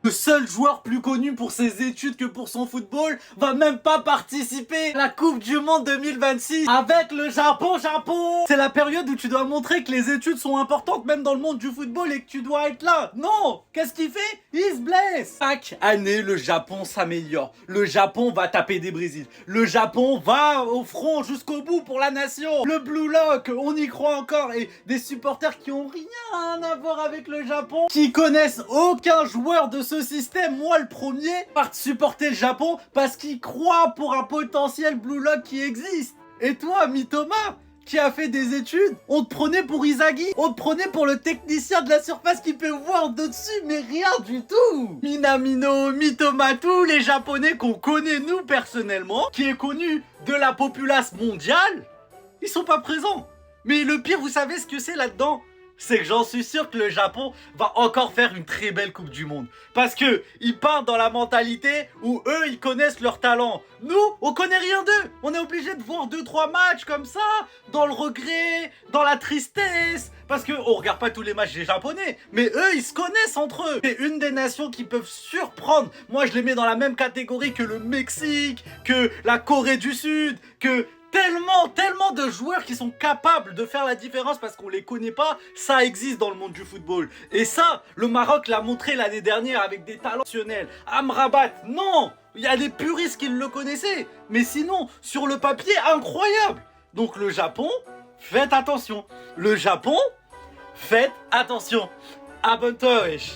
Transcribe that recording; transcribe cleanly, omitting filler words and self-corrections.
Le seul joueur plus connu pour ses études que pour son football va même pas participer à la Coupe du Monde 2026 avec le Japon. C'est la période où tu dois montrer que les études sont importantes même dans le monde du football et que tu dois être là. Non! Qu'est-ce qu'il fait? Il se blesse. Chaque année, le Japon s'améliore. Le Japon va taper des Brésil. Le Japon va au front jusqu'au bout pour la nation. Le Blue Lock, on y croit encore. Et des supporters qui ont rien à voir avec le Japon, qui connaissent aucun joueur de ce système, moi le premier, partent supporter le Japon parce qu'ils croient pour un potentiel Blue Lock qui existe. Et toi, Mitoma, qui a fait des études, on te prenait pour Izagi, on te prenait pour le technicien de la surface qui peut voir de dessus, mais rien du tout. Minamino, Mitoma, tous les Japonais qu'on connaît nous personnellement, qui est connu de la populace mondiale, ils sont pas présents. Mais le pire, vous savez ce que c'est là-dedans? C'est que j'en suis sûr que le Japon va encore faire une très belle Coupe du Monde. Parce que ils partent dans la mentalité où eux, ils connaissent leur talent. Nous, on connaît rien d'eux. On est obligé de voir 2-3 matchs comme ça, dans le regret, dans la tristesse. Parce que on regarde pas tous les matchs des Japonais, mais eux, ils se connaissent entre eux. C'est une des nations qui peuvent surprendre. Moi, je les mets dans la même catégorie que le Mexique, que la Corée du Sud, que... Tellement de joueurs qui sont capables de faire la différence parce qu'on les connaît pas, ça existe dans le monde du football. Et ça, le Maroc l'a montré l'année dernière avec des talents exceptionnels. Amrabat, non, il y a des puristes qui le connaissaient, mais sinon, sur le papier, incroyable. Donc le Japon, faites attention. Le Japon, faites attention. Abonne-toi, wesh.